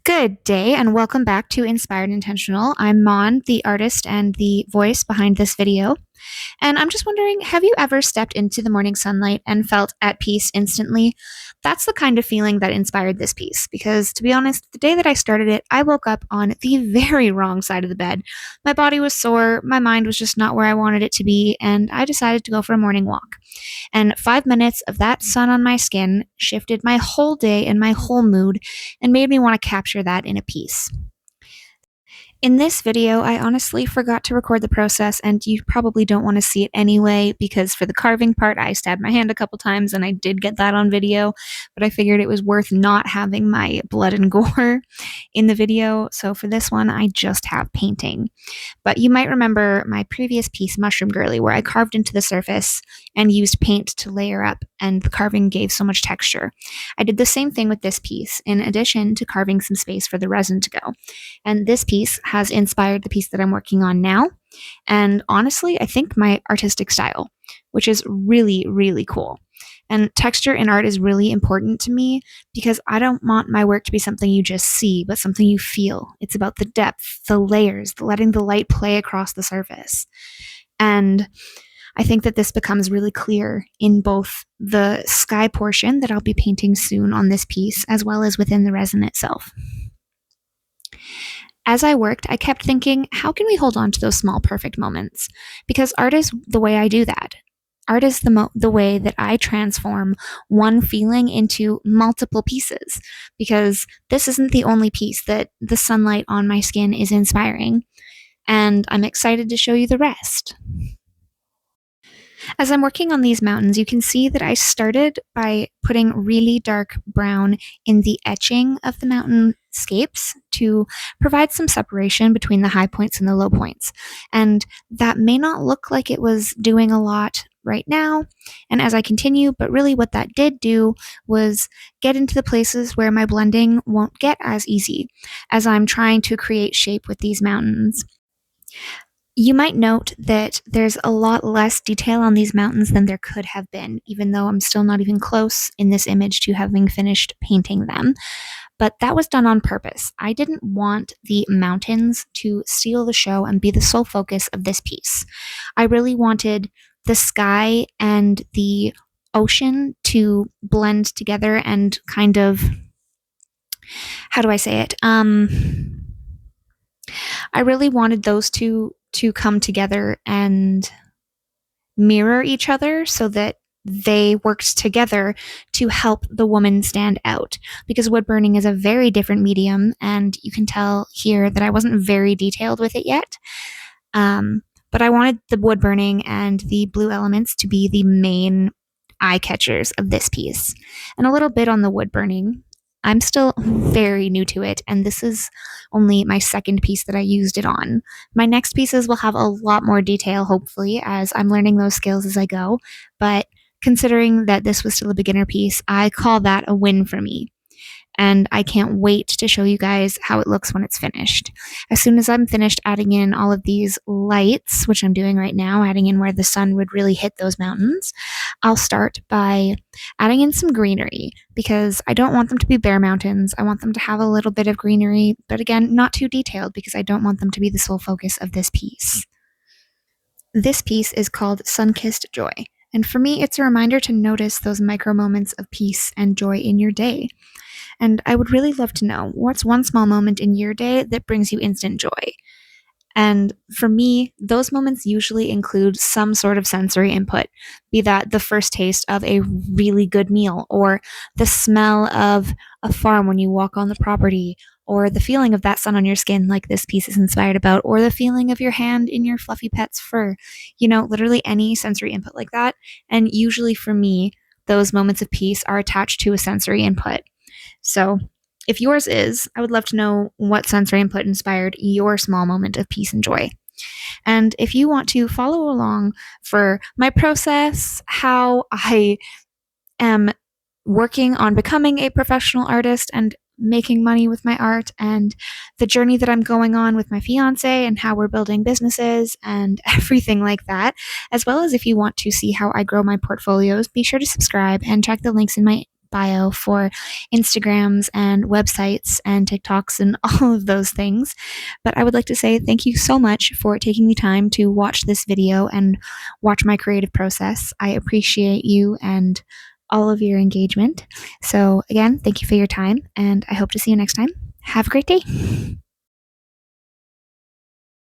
Good day and welcome back to Inspired Intentional. I'm Mon, the artist and the voice behind this video. And I'm just wondering, have you ever stepped into the morning sunlight and felt at peace instantly? That's the kind of feeling that inspired this piece, because to be honest, the day that I started it, I woke up on the very wrong side of the bed. My body was sore, my mind was just not where I wanted it to be, and I decided to go for a morning walk. And 5 minutes of that sun on my skin shifted my whole day and my whole mood and made me want to capture that in a piece. In this video, I honestly forgot to record the process, and you probably don't want to see it anyway, because for the carving part, I stabbed my hand a couple times, and I did get that on video, but I figured it was worth not having my blood and gore in the video, so for this one, I just have painting. But you might remember my previous piece, Mushroom Girly, where I carved into the surface and used paint to layer up, and the carving gave so much texture. I did the same thing with this piece, in addition to carving some space for the resin to go. And this piece has inspired the piece that I'm working on now. And honestly, I think my artistic style, which is really, really cool. And texture in art is really important to me because I don't want my work to be something you just see, but something you feel. It's about the depth, the layers, letting the light play across the surface. And I think that this becomes really clear in both the sky portion that I'll be painting soon on this piece, as well as within the resin itself. As I worked, I kept thinking, how can we hold on to those small, perfect moments? Because art is the way I do that. Art is the way that I transform one feeling into multiple pieces, because this isn't the only piece that the sunlight on my skin is inspiring, and I'm excited to show you the rest. As I'm working on these mountains, you can see that I started by putting really dark brown in the etching of the mountainscapes to provide some separation between the high points and the low points. And that may not look like it was doing a lot right now, and as I continue, but really what that did do was get into the places where my blending won't get as easy as I'm trying to create shape with these mountains. You might note that there's a lot less detail on these mountains than there could have been, even though I'm still not even close in this image to having finished painting them. But that was done on purpose. I didn't want the mountains to steal the show and be the sole focus of this piece. I really wanted the sky and the ocean to blend together and kind of, how do I say it? I really wanted those two to come together and mirror each other so that they worked together to help the woman stand out, because wood burning is a very different medium, and you can tell here that I wasn't very detailed with it yet. But I wanted the wood burning and the blue elements to be the main eye catchers of this piece. And a little bit on the wood burning. I'm still very new to it, and this is only my second piece that I used it on. My next pieces will have a lot more detail, hopefully, as I'm learning those skills as I go, but considering that this was still a beginner piece, I call that a win for me. And I can't wait to show you guys how it looks when it's finished. As soon as I'm finished adding in all of these lights, which I'm doing right now, adding in where the sun would really hit those mountains, I'll start by adding in some greenery, because I don't want them to be bare mountains. I want them to have a little bit of greenery, but again, not too detailed, because I don't want them to be the sole focus of this piece. This piece is called Sun-Kissed Joy. And for me, it's a reminder to notice those micro moments of peace and joy in your day. And I would really love to know, what's one small moment in your day that brings you instant joy? And for me, those moments usually include some sort of sensory input, be that the first taste of a really good meal, or the smell of a farm when you walk on the property, or the feeling of that sun on your skin like this piece is inspired about, or the feeling of your hand in your fluffy pet's fur. Literally any sensory input like that. And usually for me, those moments of peace are attached to a sensory input. So if yours is, I would love to know what sensory input inspired your small moment of peace and joy. And if you want to follow along for my process, how I am working on becoming a professional artist and making money with my art, and the journey that I'm going on with my fiance and how we're building businesses and everything like that, as well as if you want to see how I grow my portfolios, be sure to subscribe and check the links in my bio for Instagrams and websites and TikToks and all of those things. But I would like to say thank you so much for taking the time to watch this video and watch my creative process. I appreciate you and all of your engagement. So, again, thank you for your time, and I hope to see you next time. Have a great day.